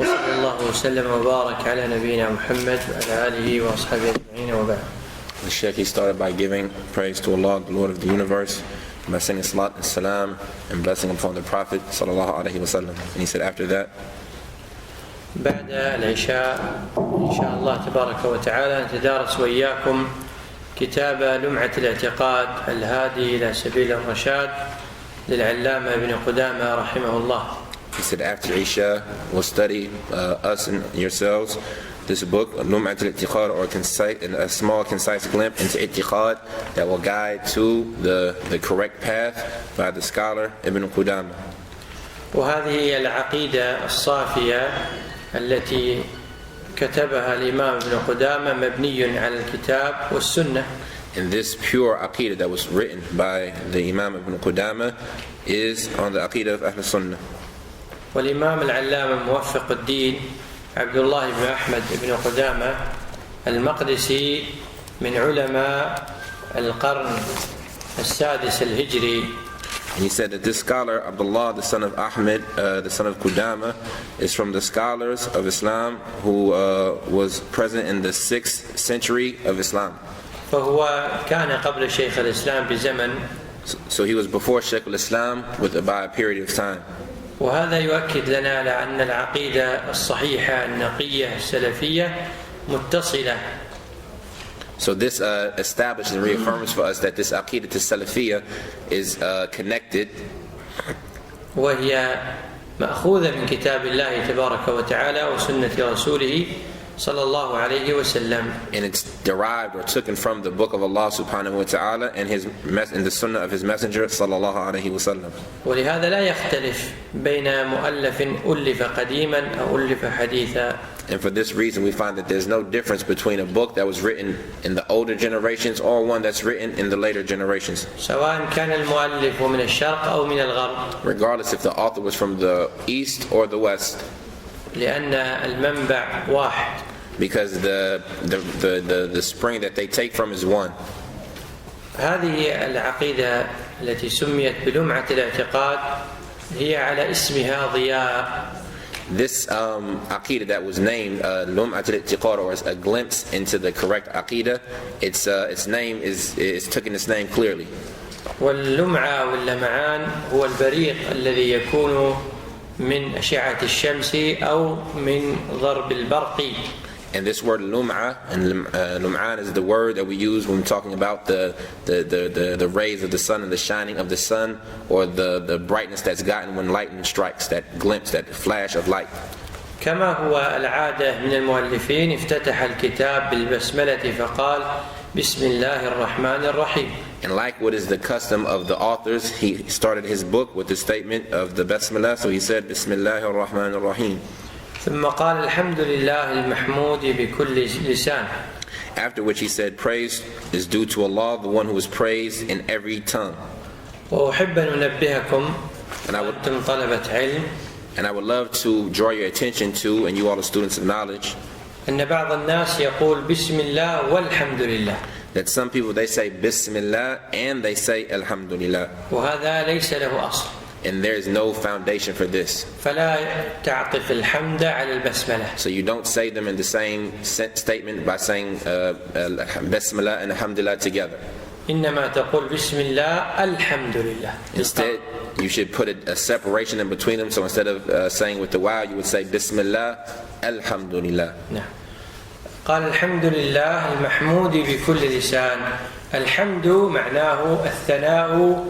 وصلى الله وسلم وبارك على نبينا محمد وعلى آله وأصحابه أجمعين وبعد. The Sheikh, he started by giving praise to Allah, the Lord of the universe, by singing Salaah and Salam and blessing upon the Prophet sallallahu alaihi wasallam. And he said after that, بعد العشاء إن شاء الله تبارك وتعالى نتدارس وإياكم كتاب لمعة الاعتقاد الهادي إلى سبيل الرشاد للعلامة ابن قدامة رحمه الله. he said after Isha, we'll study us and yourselves this book, Lum'at al-I'tiqad, or a small concise glimpse into i'tiqad that will guide to the correct path by the scholar Ibn Qudamah. وهذه هي العقيدة الصافية التي كتبها الإمام ابن قدامة مبني على الكتاب والسنة. And this pure aqidah that was written by the Imam Ibn Qudamah is on the aqidah of Ahl Sunnah. والإمام العلامة موفق الدين عبد الله بن أحمد بن قدامة المقدسي من علماء القرن السادس الهجري. And he said that this scholar, Abdullah, the son of Ahmed, the son of Qudamah, is from the scholars of Islam who was present in the 6th century of Islam. فهو كان قبل شيخ الإسلام بزمن. So he was before Shaykh al-Islam by a period of time. وهذا يؤكد لنا على أن العقيدة الصحيحة النقية السلفية متصلة. So this establishes and reaffirms for us that this aqidah al-Salafiyya is connected. وهي مأخوذة من كتاب الله تبارك وتعالى وسنة رسوله صلى الله عليه وسلم. And it's derived or taken from the book of Allah subhanahu wa ta'ala and the sunnah of his messenger sallallahu alayhi wa sallam. ولهذا لا يختلف بين مؤلف ألف قديما أو ألف حديثا. And for this reason we find that there's no difference between a book that was written in the older generations or one that's written in the later generations. سواء كان المؤلف من الشرق أو من الغرب. Regardless if the author was from the east or the west. لأن المنبع واحد. Because the spring that they take from is one. هذه العقيدة التي سميت بلمعة الاعتقاد هي على اسمها ضياء. This aqidah that was named Lum'at al-I'tiqad, or a glimpse into the correct aqidah, its name is taking its name clearly. واللمعة واللمعان هو البريق الذي يكون من أشعة الشمس أو من ضرب البرق. And this word lum'a and lum'an is the word that we use when we're talking about the rays of the sun and the shining of the sun, or the brightness that's gotten when lightning strikes, that glimpse, that flash of light. كما هو العادة من المؤلفين افتتح الكتاب بالبسملة فقال بسم الله الرحمن الرحيم. And like what is the custom of the authors, he started his book with the statement of the Basmalah, so he said Bismillah ar-Rahman ar-Rahim. ثم قال الحمد لله المحمود بكل لسان. After which he said, praise is due to Allah, the one who is praised in every tongue. وأحب أن أنبهكم أنتم طلبة علم. And I would love to draw your attention to, and you all the students of knowledge, أن بعض الناس يقول بسم الله والحمد لله. that some people they say Bismillah and they say Alhamdulillah. وهذا ليس له أصل. And there is no foundation for this. فلا تعطف الحمد على البسملة. So you don't say them in the same statement by saying Bismillah and Alhamdulillah together. إنما تقول بسم الله الحمد لله. Instead, you should put a separation in between them. So instead of saying with the wow, you would say Bismillah, Alhamdulillah. نعم. قال الحمد لله المحمود بكل لسان. الحمد معناه الثناء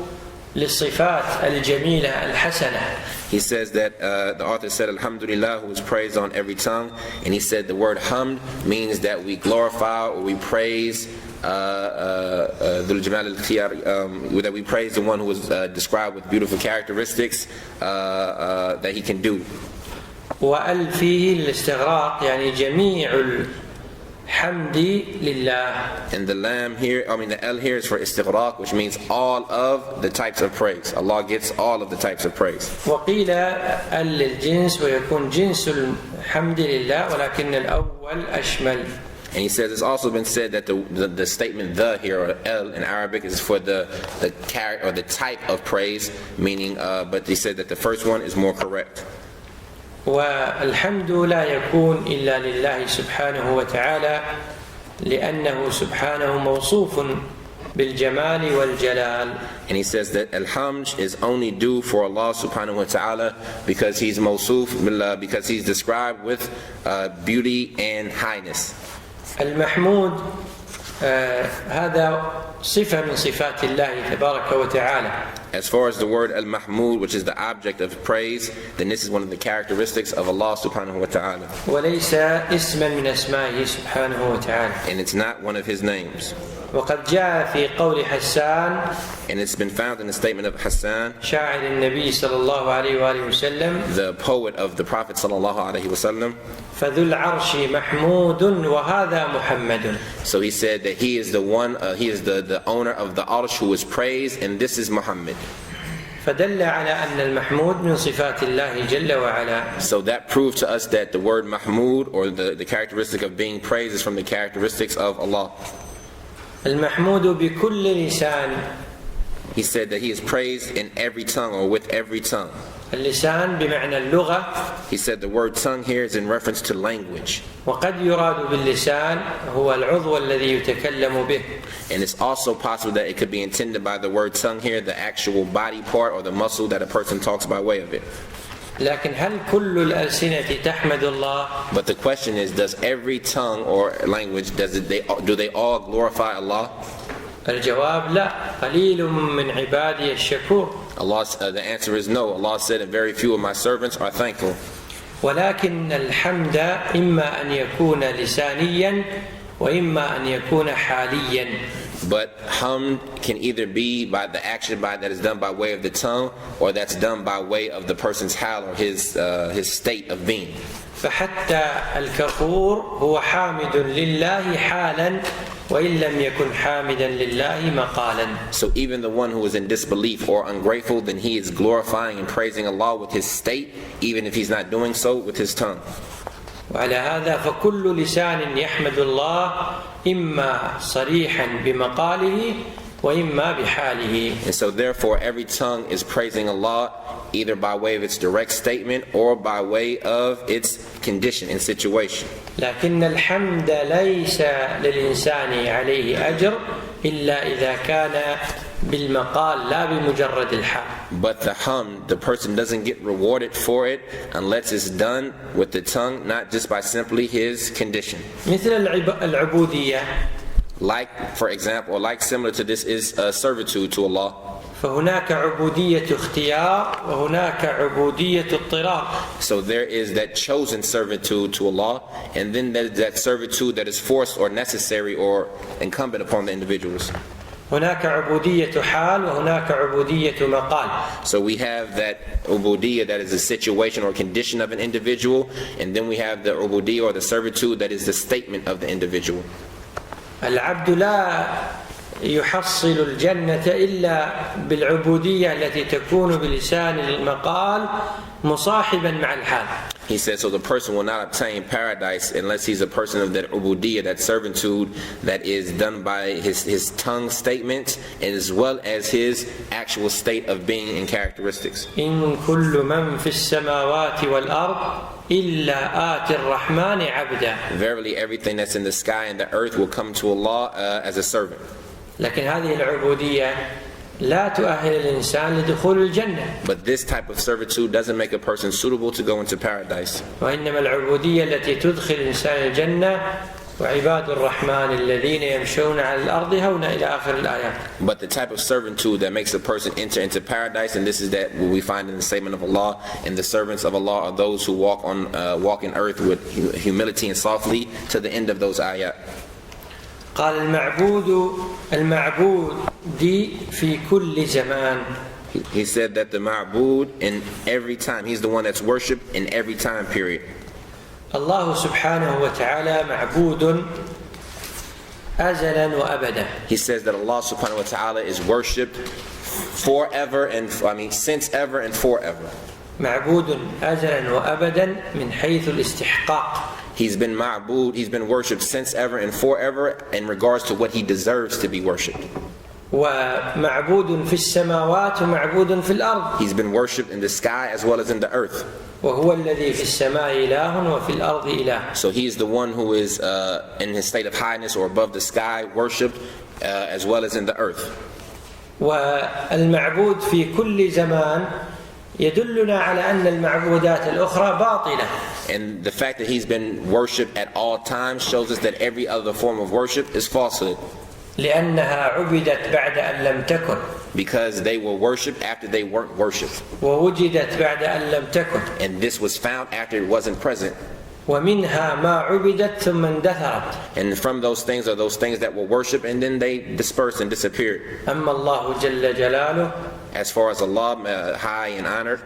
للصفات الجميلة الحسنة. He says that the author said Alhamdulillah, who is praised on every tongue, and he said the word hamd means that we glorify or we praise Dhul Jamal al-Khiyar, that we praise the one who is described with beautiful characteristics that he can do. وأل فيه الاستغراق يعني جميع الحمد لله. And the lam here, the L here is for istighraq, which means all of the types of praise. Allah gets all of the types of praise. وقيل ال للجنس ويكون جنس الحمد لله ولكن الأول أشمل. And he says it's also been said that the statement the here, or L in Arabic, is for the character or the type of praise, meaning but he said that the first one is more correct. والحمد لا يكون إلا لله سبحانه وتعالى لأنه سبحانه موصوف بالجمال والجلال. And he says that alhamd is only due for Allah subhanahu wa ta'ala because he's mawsuf billah, because he's described with beauty and highness. المحمود هذا صفة من صفات الله تبارك وتعالى. As far as the word al-mahmud, which is the object of praise, then this is one of the characteristics of Allah subhanahu wa ta'ala. وليس اسما من أسمائه سبحانه وتعالى. And it's not one of his names. وقد جاء في قول حسان, and it's been found in the statement of Hassan, شاعر النبي صلى الله عليه وآله وسلم, the poet of the Prophet sallallahu alaihi wasallam. فذو العرش محمود وهذا محمد. So he said that he is the one, he is the owner of the arsh who is praised, and this is Muhammad. فدل على أن المحمود من صفات الله جل وعلا. So that proved to us that the word Mahmud, or the characteristic of being praised, is from the characteristics of Allah. المحمود بكل لسان. He said that he is praised in every tongue, or with every tongue. اللسان بمعنى اللغة. He said the word tongue here is in reference to language. وقد يراد باللسان هو العضو الذي يتكلم به. And it's also possible that it could be intended by the word tongue here, the actual body part or the muscle that a person talks by way of it. لكن هل كل الألسنة تحمد الله؟ But the question is, does every tongue or language, do they all glorify Allah? الجواب لا. قليل من عبادي الشكور. The answer is no. Allah said, and very few of my servants are thankful. ولكن الحمد إما أن يكون لسانيا وإما أن يكون حاليا. But hamd can either be by the action that is done by way of the tongue, or that's done by way of the person's hal, or his state of being. فحتى الكفور هو حامد لله حالا وإن لم يكن حامدا لله مقالا. So even the one who is in disbelief or ungrateful, then he is glorifying and praising Allah with his state, even if he's not doing so with his tongue. وعلى هذا فكل لسان يحمد الله إما صريحا بمقاله وإما بحاله. And so therefore every tongue is praising Allah either by way of its direct statement or by way of its condition and situation. لكن الحمد ليس للإنسان عليه أجر إلا إذا كان بالمقال لا بمجرد الحال. But the hamd, the person doesn't get rewarded for it unless it's done with the tongue, not just by simply his condition. مثل العبودية. Like, for example, or like similar to this is servitude to Allah. فهناك عبودية اختيار وهناك عبودية اضطرار. So there is that chosen servitude to Allah, and then there's that servitude that is forced or necessary or incumbent upon the individuals. هناك عبودية حال وهناك عبودية مقال. So we have that ubudiyya that is a situation or condition of an individual, and then we have the ubudiyya or the servitude that is the statement of the individual. العبد لا يحصل الجنة إلا بالعبودية التي تكون بلسان المقال مصاحبا مع الحال. He said, so the person will not obtain paradise unless he's a person of that ubudiyya, that servitude that is done by his tongue statements, as well as his actual state of being and characteristics. إن كل من في السماوات والأرض إلا آتي الرحمن عبدا. Verily, everything that's in the sky and the earth will come to Allah as a servant. لكن هذه العبودية لا تؤهل الإنسان لدخول الجنة. But this type of servitude doesn't make a person suitable to go into paradise. وإنما العبودية التي تدخل الإنسان الجنة وعباد الرحمن الذين يمشون على الأرض هون إلى آخر الآيات. But the type of servitude that makes a person enter into paradise, and this is that what we find in the statement of Allah, and the servants of Allah are those who walk in earth with humility and softly to the end of those ayat. قال المعبود دي في كل زمان. He said that the ma'bud in every time, he's the one that's worshipped in every time period. الله سبحانه وتعالى معبود أزلا وأبدا. He says that Allah subhanahu wa ta'ala is worshipped forever since ever and forever. معبود أزلا وأبدا من حيث الاستحقاق. He's been ma'bud, he's been worshipped since ever and forever in regards to what he deserves to be worshipped. ومعبود في السماوات ومعبود في الأرض. He's been worshipped in the sky as well as in the earth. وهو الذي في السماء إله وفي الأرض إله. So he is the one who is in his state of highness or above the sky, worshipped as well as in the earth. والمعبود في كل زمان يدلنا على أن المعبودات الأخرى باطلة. And the fact that he's been worshipped at all times shows us that every other form of worship is falsehood. لأنها عبدت بعد أن لم تكن. Because they were worshipped after they weren't worshipped. ووجدت بعد أن لم تكن. And this was found after it wasn't present. ومنها ما عبدت ثم اندثرت. And from those things are those things that were worshipped and then they dispersed and disappeared. أما الله جل جلاله As far as Allah, high and honored,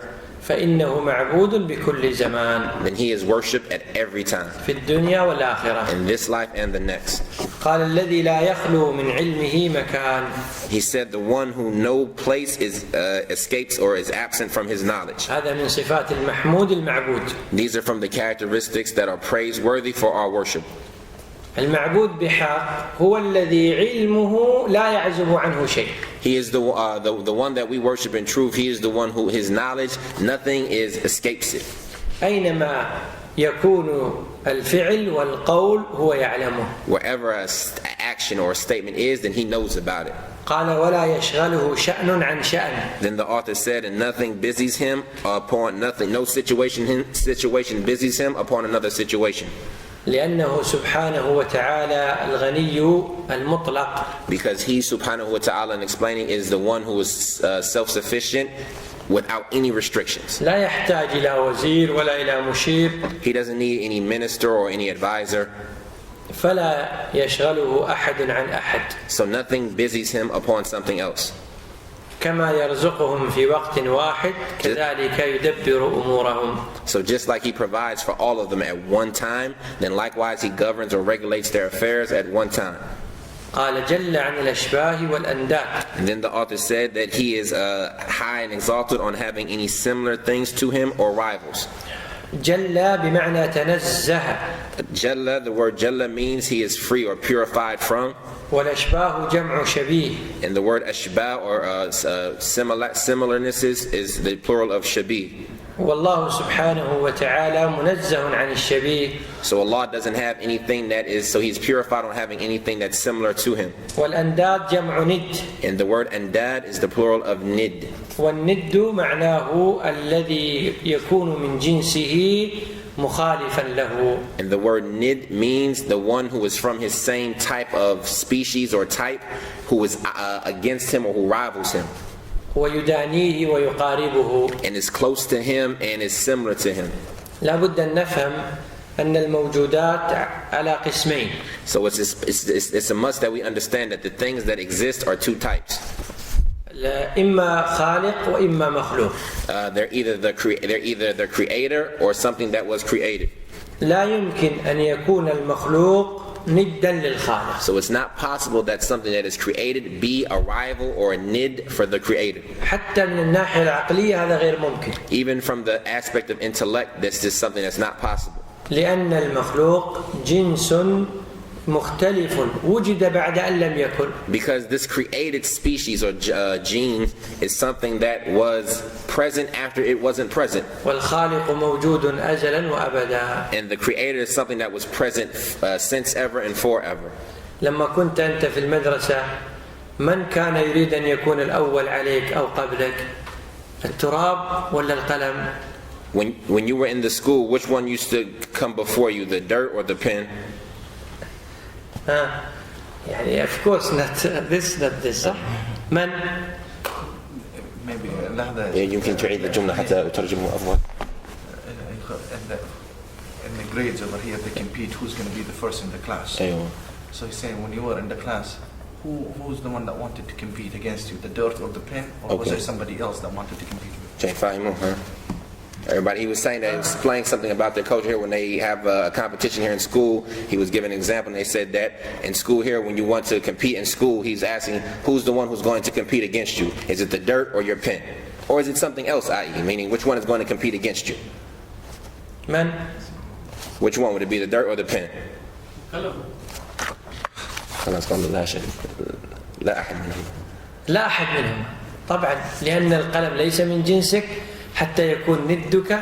فإنه معبود بكل زمان. then he is worshipped at every time. في الدنيا والآخرة. In this life and the next. قال الذي لا يخلو من علمه مكان. He said the one who no place is escapes or is absent from his knowledge. هذا من صفات المحمود المعبود. These are from the characteristics that are praiseworthy for our worship. المعبود بحق هو الذي علمه لا يعزب عنه شيء. He is the one that we worship in truth. He is the one who his knowledge, nothing escapes it. أينما يكون الفعل والقول هو يعلمه. Wherever an action or a statement is, then he knows about it. قال ولا يشغله شأن عن شأن. Then the author said, and nothing busies him upon nothing. No situation busies him upon another situation. لأنه سبحانه وتعالى الغني المطلق. Because he subhanahu wa ta'ala in explaining is the one who is self-sufficient without any restrictions. لا يحتاج إلى وزير ولا إلى مشير. He doesn't need any minister or any advisor. فلا يشغله أحد عن أحد. So nothing busies him upon something else. كما يرزقهم في وقت واحد كذلك يدبر أمورهم. So just like he provides for all of them at one time, then likewise he governs or regulates their affairs at one time. قال جل عن الأشباه والأنداد. And then the author said that he is high and exalted on having any similar things to him or rivals. جل بمعنى تنزه. Jalla, the word Jalla means he is free or purified from. والأشباه جمع شبيه. And the word ashbah or similarnesses is the plural of shabih. والله سبحانه وتعالى منزه عن الشبيه. So Allah doesn't have anything that is, so he's purified on having anything that's similar to him. والأنداد جمع ند. And the word andad is the plural of nid. والند معناه الذي يكون من جنسه مخالفا له. And the word nid means the one who is from his same type of species or type, who is against him or who rivals him. ويدانيه ويقاربه. And is close to him and is similar to him. لا بد أن نفهم أن الموجودات على قسمين. So it's a must that we understand that the things that exist are two types. إما خالق وإما مخلوق. They're either the creator or something that was created. لا يمكن أن يكون المخلوق ندا للخالق. So it's not possible that something that is created be a rival or a nid for the creator. حتى من الناحية العقلية هذا غير ممكن. Even from the aspect of intellect, that's just something that's not possible. لأن المخلوق جنس مختلف وجد بعد أن لم يكن. Because this created species or gene is something that was present after it wasn't present. والخالق موجود أزلا وأبدا. And the creator is something that was present since ever and forever. لما كنت أنت في المدرسة من كان يريد أن يكون الأول عليك أو قبلك؟ التراب ولا القلم؟ When you were in the school, which one used to come before you, the dirt or the pen? يعني of course not this صح. من؟ maybe لحظة. يمكن تعيد الجملة حتى أترجمه أفضل. In the grades over here, they compete who's going to be the first in the class. أيوة. So he's saying when you were in the class, who's the one that wanted to compete against you, the dirt or the pen, or was there somebody else that wanted to compete with you? Everybody, he was saying that he was explaining something about their culture here when they have a competition here in school. He was giving an example, and they said that in school here, when you want to compete in school, he's asking who's the one who's going to compete against you. Is it the dirt or your pen? Or is it something else, i.e., meaning which one is going to compete against you? من؟ Which one would it be, the dirt or the pen? قلم. خلاص قال لا شيء لا أحد منهم. لا أحد منهم طبعا، لأن القلم ليس من جنسك حتى يكون ندك،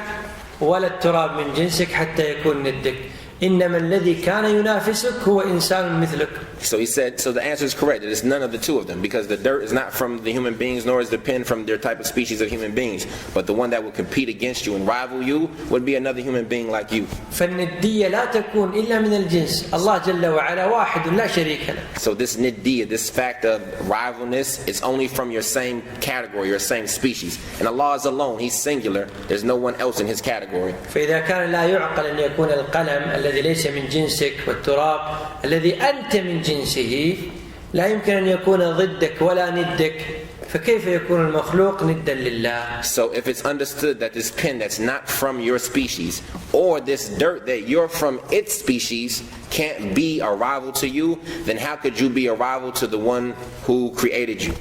ولا التراب من جنسك حتى يكون ندك. إنما الذي كان ينافسك هو إنسان مثلك. So he said, so the answer is correct. It is none of the two of them, because the dirt is not from the human beings, nor is the pen from their type of species of human beings. But the one that would compete against you and rival you would be another human being like you. فالندية لا تكون إلا من الجنس. الله جل وعلا واحد لا شريك له. So this niddiyah, this fact of rivalness, is only from your same category, your same species. And Allah is alone. He's singular. There's no one else in His category. فإذا كان لا يعقل أن يكون القلم الذي ليس من جنسك والتراب الذي أنت من جنسه لا يمكن أن يكون ضدك ولا ندك، فكيف يكون المخلوق ندا لله؟ So if it's understood that this pen that's not from your species, or this dirt that you're from its species, can't be a rival to you, then how could you be a rival to the one who created you?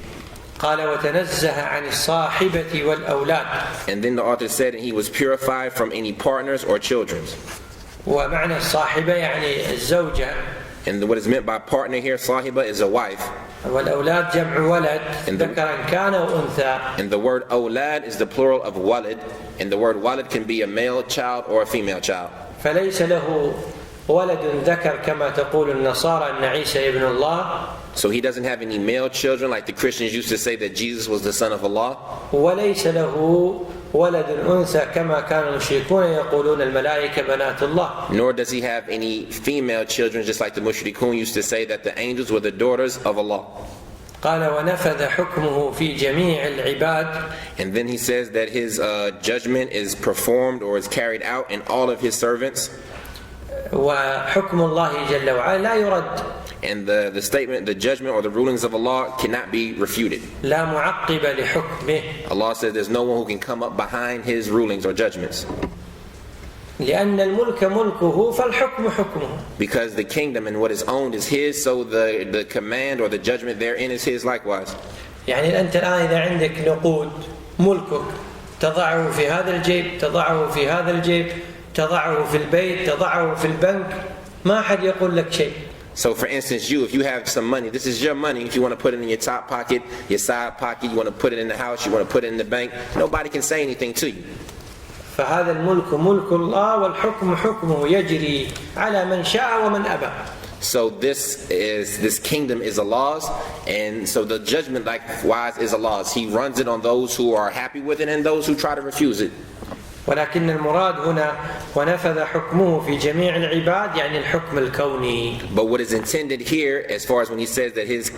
قال وتنزه عن الصاحبة والأولاد. And then the author said, and he was purified from any partners or children. ومعنى الصاحبة يعني الزوجة. And what is meant by partner here, sahiba, is a wife. والأولاد جمع ولد ذكرا كان وأنثى. And the word أولاد is the plural of walid, and the word walid can be a male child or a female child. فليس له ولد ذكر كما تقول النصارى أن عيسى ابن الله. So he doesn't have any male children like the Christians used to say that Jesus was the son of Allah. وليس له ولد أنثى كما كان المشركون يقولون الملائكة بنات الله. Nor does he have any female children, just like the mushrikun used to say that the angels were the daughters of Allah. قال ونفذ حكمه في جميع العباد. And then he says that his judgment is performed or is carried out in all of his servants. وحكم الله جل وعلا لا يرد. And the statement, the judgment or the rulings of Allah cannot be refuted. لا معقب لحكمه. Allah says there's no one who can come up behind His rulings or judgments. لأن الملك ملكه فالحكم حكمه. Because the kingdom and what is owned is His, so the command or the judgment therein is His likewise. يعني أنت الآن إذا عندك نقود ملكك تضعه في هذا الجيب، تضعه في هذا الجيب، تضعه في البيت، تضعه في البنك، ما حد يقول لك شيء. So for instance, if you have some money, this is your money. If you want to put it in your top pocket, your side pocket, you want to put it in the house, you want to put it in the bank, nobody can say anything to you. فهذا الملك ملك الله والحكم حكمه يجري على من شاء ومن أبى. So this kingdom is Allah's, and so the judgment likewise is Allah's. He runs it on those who are happy with it and those who try to refuse it. ولكن المراد هنا ونفذ حكمه في جميع العباد يعني الحكم الكوني. But what is intended here, as far as when he says that his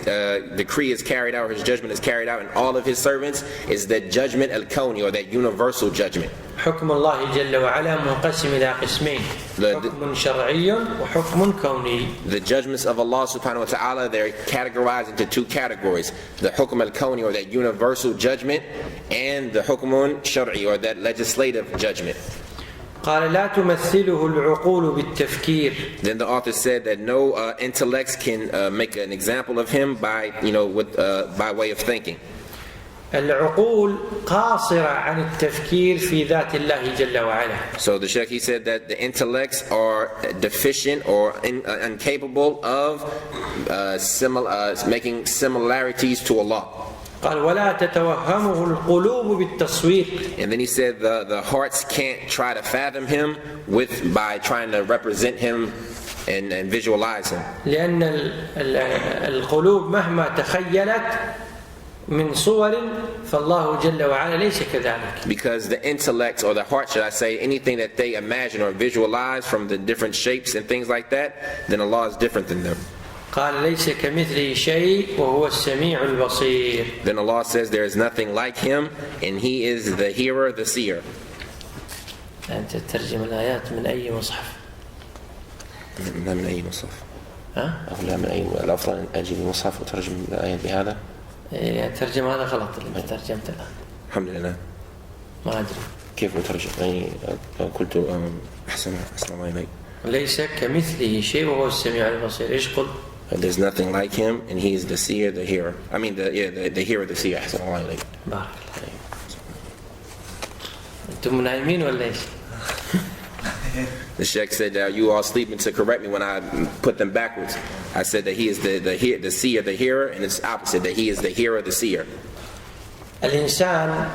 decree is carried out, his judgment is carried out in all of his servants, is that judgment al-kawni, or that universal judgment. حكم الله جل وعلا منقسم إلى قسمين، حكم شرعي وحكم كوني. The judgments of Allah subhanahu wa ta'ala, they're categorized into two categories: the hukm al-kawni, or that universal judgment, and the hukm shar'i, or that legislative judgment. قال لا تمثله العقول بالتفكير. Then the author said that no intellects can make an example of him by by way of thinking. العقول قاصرة عن التفكير في ذات الله جل وعلا. So the Sheikh, he said that the intellects are deficient or incapable of making similarities to Allah. قال ولا تتوهمه القلوب بالتصوير. And then he said the hearts can't try to fathom him by trying to represent him and visualize him. لأن القلوب مهما تخيلت من صور فالله جل وعلا ليس كذلك. Because the intellect, or the heart, should I say, anything that they imagine or visualize from the different shapes and things like that, then Allah is different than them. قال ليس كمثله شيء وهو السميع البصير. Then Allah says there is nothing like Him, and He is the hearer, the seer. أنت تترجم الآيات من أي مصحف؟ لا من أي مصحف. لا من أي، الأفضل أن أجيب مصحف وترجم الآيات بهذا. الترجمة هذا غلط اللي ترجمته الآن. الحمد لله. ما أدري. كيف أترجم؟ يعني قلت أحسن الله إليك. ليس كمثله شيء وهو السميع البصير. إيش قل؟ There's nothing like Him, and He is the seer, the hearer. I mean, the hearer, the seer. أحسن الله إليك. بارك الله. أنتم نايمين ولا إيش؟ The Sheikh said that you all sleeping to correct me when I put them backwards. I said that he is the seer, the hearer, and it's opposite, that he is the hearer, the seer. الإنسان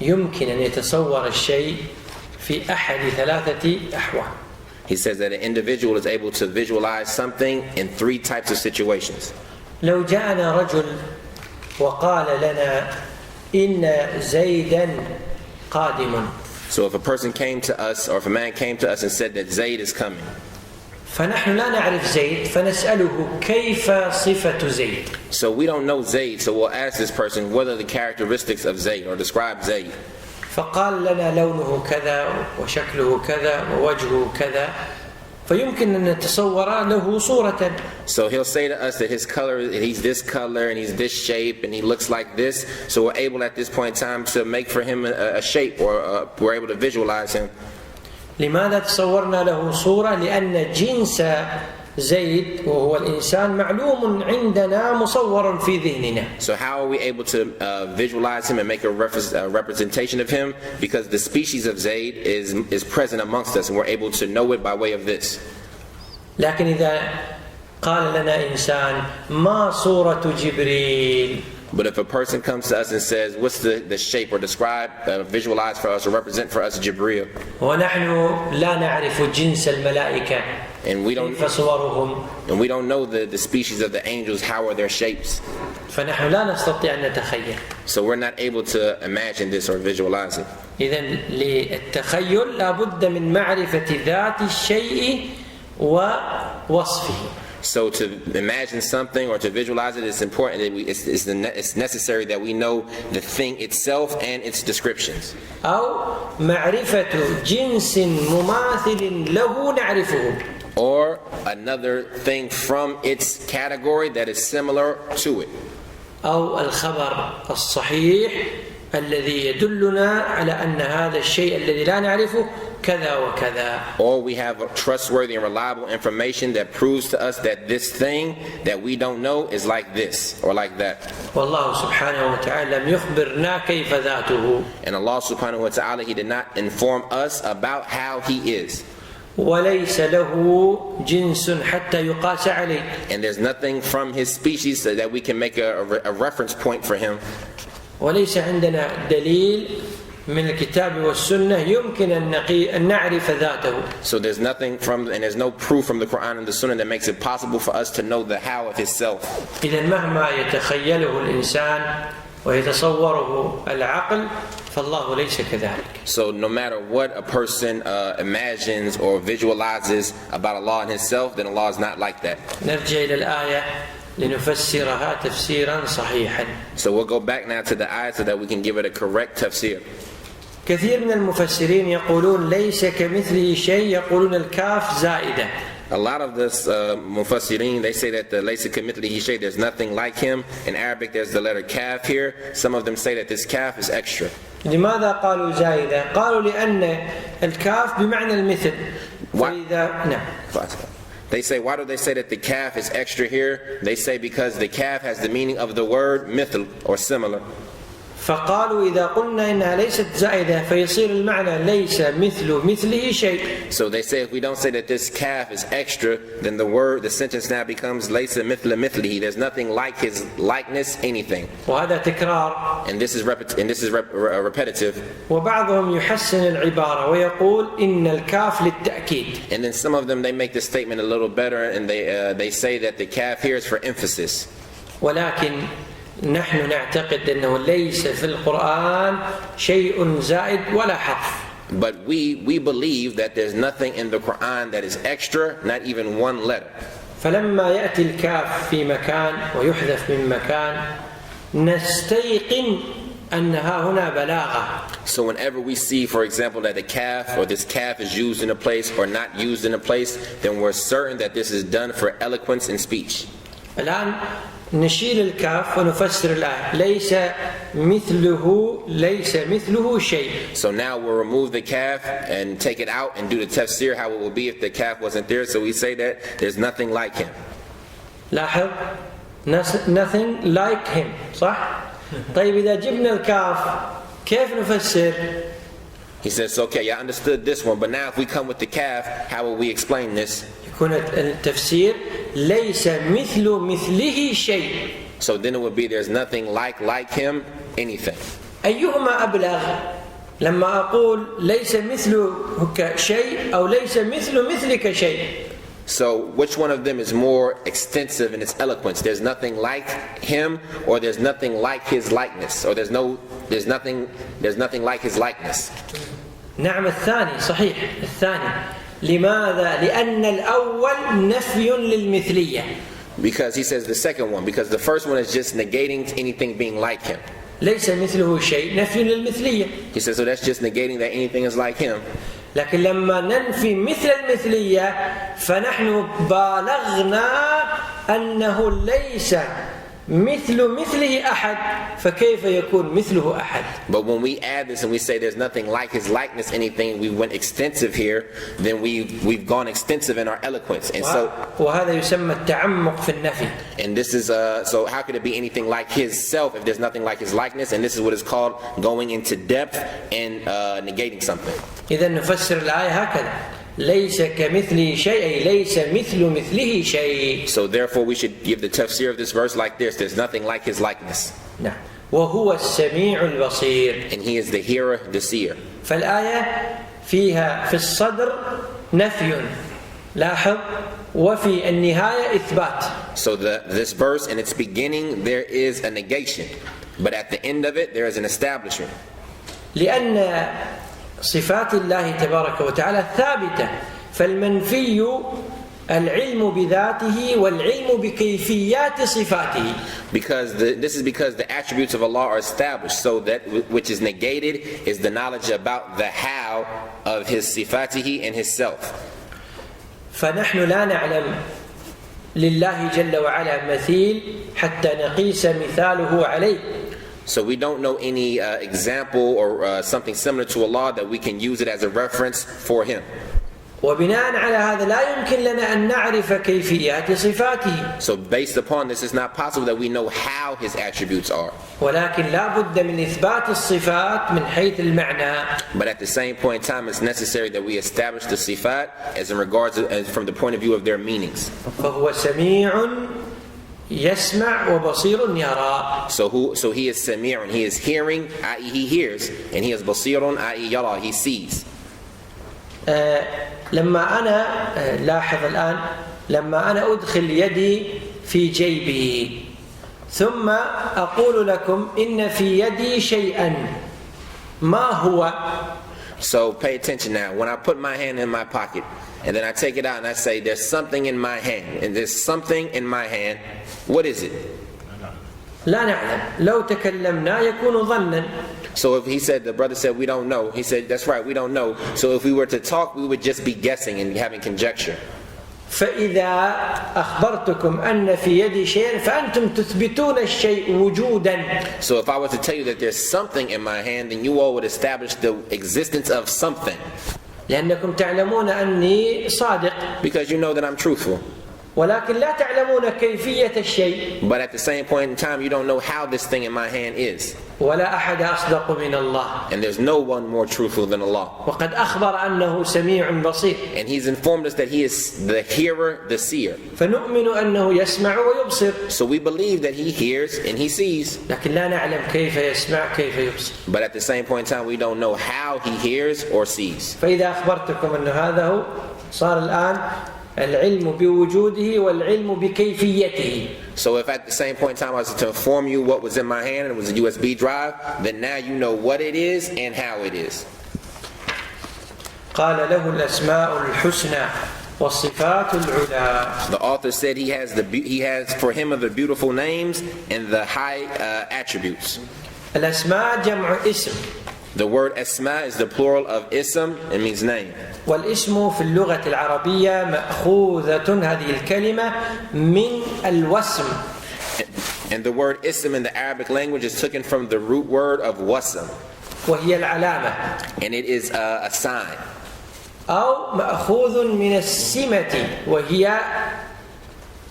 يمكن أن يتصور الشيء في أحد ثلاثة أحوال. He says that an individual is able to visualize something in three types of situations. لو جاءنا رجل وقال لنا إن زيدا قادم. So if a person came to us, or if a man came to us and said that Zayd is coming, فنحن لا نعرف زيد فنسأله كيف صفة زيد. So we don't know Zayd, so we'll ask this person what are the characteristics of Zayd, or describe Zayd. فقال لنا لونه كذا وشكله كذا ووجهه كذا فيمكن أن نتصور له صورة. So he'll say to us that his color, he's this color and he's this shape and he looks like this. So we're able at this point in time to make for him a shape, or we're able to visualize him. لماذا تصورنا له صورة؟ لأن جنس زيد وهو الإنسان معلوم عندنا مصور في ذهننا. So how are we able to visualize him and make a representation of him? Because the species of Zayd is present amongst us, and we're able to know it by way of this. لكن إذا قال لنا إنسان ما صورة جبريل. But if a person comes to us and says, what's the shape, or describe, visualize for us, or represent for us Jibreel, ونحن لا نعرف جنس الملائكة and we don't know the species of the angels, how are their shapes, فنحن لا نستطيع أن نتخيل. so we're not able to imagine this or visualize it. إذن للتخيل لابد من معرفة ذات الشيء ووصفه. So to imagine something or to visualize it, it's important that it's necessary that we know the thing itself and its descriptions. أو معرفة جنس مماثل له نعرفه. Or another thing from its category that is similar to it. أو الخبر الصحيح الذي يدلنا على أن هذا الشيء الذي لا نعرفه كذا وكذا. Or we have trustworthy and reliable information that proves to us that this thing that we don't know is like this or like that. والله سبحانه وتعالى لم يخبرنا كيف ذاته. And Allah subhanahu wa ta'ala, He did not inform us about how He is. وليس له جنس حتى يقاس عليه. And there's nothing from His species so that we can make a reference point for Him. وليس عندنا دليل من الكتاب والسنة يمكن أن نعرف ذاته. So there's nothing from, and there's no proof from the Quran and the Sunnah that makes it possible for us to know the how of Himself. إذن مهما يتخيله الإنسان ويتصوره العقل فالله ليس كذلك. So no matter what a person imagines or visualizes about Allah and Himself, then Allah is not like that. نرجع إلى الآية لنفسرها تفسيرا صحيحا. So we'll go back now to the ayah so that we can give it a correct tafsir. كثير من المفسرين يقولون ليس كمثله شيء يقولون الكاف زائدة. A lot of this mufassirin, they say that the laysa kamithlihi shay, there's nothing like him. In Arabic there's the letter kaf here. Some of them say that this kaf is extra. لماذا قالوا زائدة؟ قالوا لأن الكاف بمعنى المثل. فإذا They say, why do they say that the kaf is extra here? They say because the kaf has the meaning of the word mithl, or similar. فقالوا إذا قلنا إنها ليست زائدة فيصير المعنى ليس مثله شيء. So they say if we don't say that this kaf is extra, then the sentence now becomes laysa mithla mithlihi. There's nothing like his likeness, anything. وهذا تكرار. And this is repetitive. وبعضهم يحسن العبارة ويقول إن الكاف للتأكيد. And then some of them, they make the statement a little better, and they say that the kaf here is for emphasis. ولكن نحن نعتقد أنه ليس في القرآن شيء زائد ولا حرف. But we believe that there's nothing in the Quran that is extra, not even one letter. فلما يأتي الكاف في مكان ويحذف من مكان نستيقن أنها هنا بلاغة. So whenever we see, for example, that the kaf or this kaf is used in a place or not used in a place, then we're certain that this is done for eloquence and speech. الآن نشيل الكاف ونفسر الآية ليس مثله شيء. So now we'll remove the kaf and take it out and do the tafsir how it would be if the kaf wasn't there. So we say that there's nothing like him. لاحظ nothing like him صح؟ طيب إذا جبنا الكاف كيف نفسر؟ He says, okay, I understood this one, but now if we come with the kaf, how will we explain this? يكون التفسير ليس مثله شيء. So then it would be there's nothing like him, anything. أيهما أبلغ لما أقول ليس مثلك شيء أو ليس مثلك شيء؟ So which one of them is more extensive in its eloquence? There's nothing like him, or there's nothing like his likeness, or there's nothing like his likeness. نعم الثاني صحيح الثاني. لماذا؟ لأن الأول نفي للمثلية. Because he says the second one, because the first one is just negating anything being like him. ليس مثله شيء نفي للمثلية. He says so that's just negating that anything is like him. لكن لما ننفي مثل المثلية فنحن بالغنا أنه ليس مثله أحد فكيف يكون مثله أحد. But when we add this and we say there's nothing like his likeness, anything, we went extensive here, then we've gone extensive in our eloquence. And so وهذا يسمى التعمق في النفي. And this is so how could it be anything like his self if there's nothing like his likeness? And this is what is called going into depth and negating something. إذا نفسر الآية هكذا ليس كمثله شيء أي ليس مثله شيء. So therefore we should give the tafsir of this verse like this: there's nothing like his likeness. نعم. وهو السميع البصير. And he is the hearer, the seer. فالآية فيها في الصدر نفي لاحظ وفي النهاية إثبات. So this verse in its beginning there is a negation, but at the end of it there is an establishment. لأن صفات الله تبارك وتعالى ثابتة فالمنفي العلم بذاته والعلم بكيفيات صفاته. This is because the attributes of Allah are established, so that which is negated is the knowledge about the how of his sifatihi and his self. فنحن لا نعلم لله جل وعلا مثيل حتى نقيس مثاله عليه. So we don't know any example or something similar to Allah that we can use it as a reference for him. وبناء على هذا لا يمكن لنا أن نعرف كيفيات صفاته. So based upon this, it's not possible that we know how his attributes are. ولكن لا بد من إثبات الصفات من حيث المعنى. But at the same point in time, it's necessary that we establish the sifat as in regards as from the point of view of their meanings. فهو سميع يسمع وبصير يرى. So he is sami'un, he is hearing, i.e. he hears, and he is basirun, i.e. yara, he sees. لما أنا لاحظ الآن لما أنا أدخل يدي في جيبي ثم أقول لكم إن في يدي شيئا ما هو. So pay attention now. When I put my hand in my pocket and then I take it out and I say there's something in my hand, and there's something in my hand, what is it? لا نعلم. لو تكلمنا يكون ظنا. So if the brother said we don't know, he said that's right, we don't know. So if we were to talk, we would just be guessing and having conjecture. فإذا أخبرتكم أن في يدي شيء فأنتم تثبتون الشيء وجودا. So if I were to tell you that there's something in my hand, then you all would establish the existence of something. لأنكم تعلمون أني صادق. Because you know that I'm truthful. ولكن لا تعلمون كيفية الشيء. But at the same point in time, you don't know how this thing in my hand is. ولا أحد أصدق من الله. And there's no one more truthful than Allah. وقد أخبر أنه سميع بصير. And he's informed us that he is the hearer, the seer. فنؤمن أنه يسمع ويبصر. So we believe that he hears and he sees. لكن لا نعلم كيف يسمع كيف يبصر. But at the same point in time, we don't know how he hears or sees. فإذا أخبرتكم أن هذا هو صار الآن العلم بوجوده والعلم بكيفيته. So if at the same point in time I was to inform you what was in my hand and it was a USB drive, then now you know what it is and how it is. قال له الأسماء الحسنى والصفات العلى. The author said he has for him of the beautiful names and the high attributes. الأسماء جمع اسم. The word asma is the plural of ism, it means name. والاسم في اللغة العربية مأخوذة هذه الكلمة من الوسم. And the word ism in the Arabic language is taken from the root word of wasm. وهي العلامة. And it is a sign. أو مأخوذ من السمة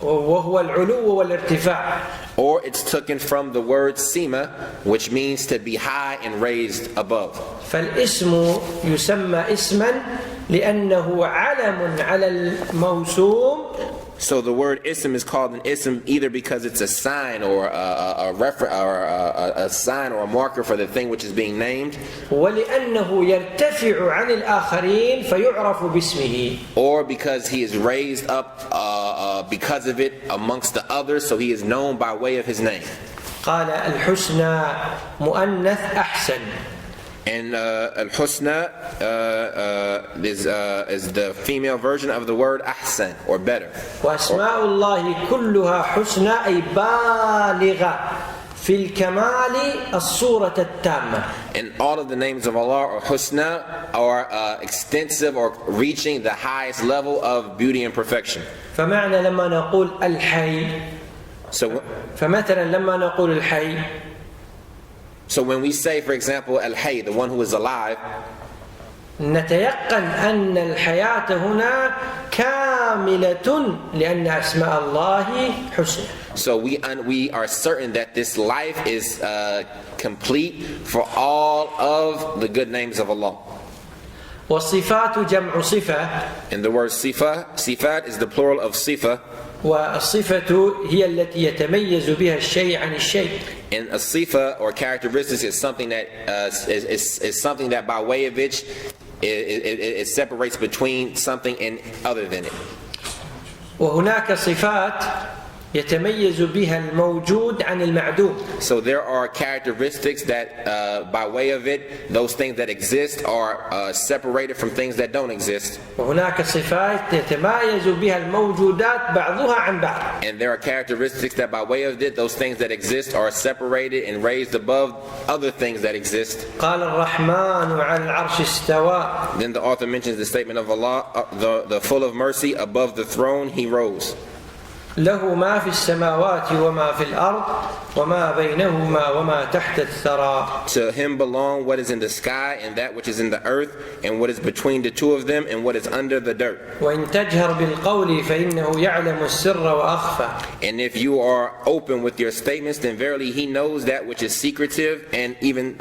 وهو العلو والارتفاع. Or it's taken from the word sima, which means to be high and raised above. فالاسم يسمى اسما لأنه علم على الموسوم. So the word ism is called an ism either because it's a sign or a reference or a sign or a marker for the thing which is being named. ولأنه يرتفع عن الآخرين فيعرف باسمه. Or because he is raised up because of it amongst the others, so he is known by way of his name. قال الحسنى مؤنث أحسن. And al-husna is the female version of the word ahsan, or better. وأسماء الله كلها حسنى أي بالغة في الكمال الصورة التامة. And all of the names of Allah are husna, are extensive or reaching the highest level of beauty and perfection. فمعنى لما نقول الحي. فمثلا لما نقول الحي. So when we say, for example, al-hayy, the one who is alive, نتيقن أن الحياة هنا كاملة لأن أسماء الله حسنى. So we are certain that this life is complete for all of the good names of Allah. والصفات جمع صفة. And the word sifat is the plural of sifa. والصفة هي التي يتميز بها الشيء عن الشيء. And a sifa or characteristics is something that is something that by way of which it separates between something and other than it. وهناك صفات يتميز بها الموجود عن المعدوم. So there are characteristics that by way of it, those things that exist are separated from things that don't exist. وهناك صفات يتميز بها الموجودات بعضها عن بعض. And there are characteristics that by way of it, those things that exist are separated and raised above other things that exist. قال الرحمن على العرش استوى. Then the author mentions the statement of Allah, the full of mercy, above the throne he rose. له ما في السماوات وما في الأرض وما بينهما وما تحت الثرى. To him belong what is in the sky and that which is in the earth and what is between the two of them and what is under the dirt. وإن تجهر بالقول فإنه يعلم السر وأخفى. And if you are open with your statements, then verily he knows that which is secretive and even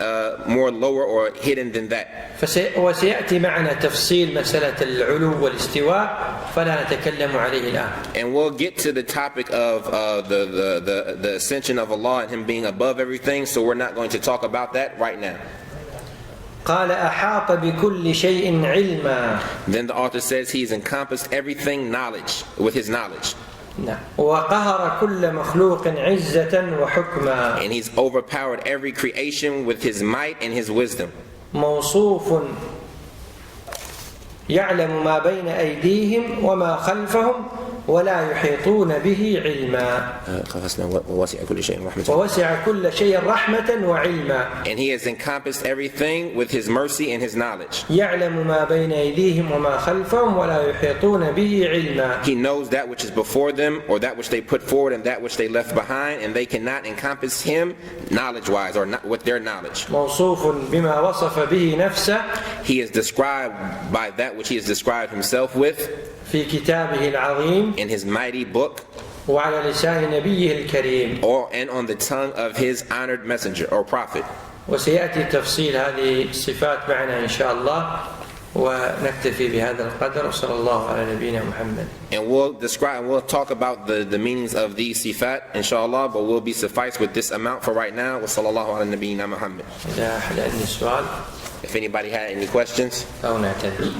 more lower or hidden than that. وسيأتي معنا تفصيل مسألة العلو والاستواء فلا نتكلم عليه الآن. And we'll get to the topic of the ascension of Allah and him being above everything, so we're not going to talk about that right now. قال أحاط بكل شيء علما. Then the author says he's encompassed everything with his knowledge. وقهر كل مخلوق عزة وحكما. And he's overpowered every creation with his might and his wisdom. موصوف يعلم ما بين أيديهم وما خلفهم ولا يحيطون به علما. ووسع كل شيء رحمة وعلما. And he has encompassed everything with his mercy and his knowledge. يعلم ما بين أيديهم وما خلفهم ولا يحيطون به علما. He knows that which is before them or that which they put forward and that which they left behind, and they cannot encompass him knowledge-wise or not with their knowledge. موصوف بما وصف به نفسه. He is described by that which he has described himself with في كتابه العظيم. in his mighty book. وعلى لسان نبيه الكريم. And on the tongue of his honored messenger or prophet. وسيأتي تفصيل هذه الصفات معنا إن شاء الله ونكتفي بهذا القدر وصلى الله على نبينا محمد. And we'll talk about the meanings of these sifat inshallah, but we'll be sufficed with this amount for right now. وصلى الله على نبينا محمد. إذا أحد عنده سؤال. If anybody had any questions. أو نعتذر.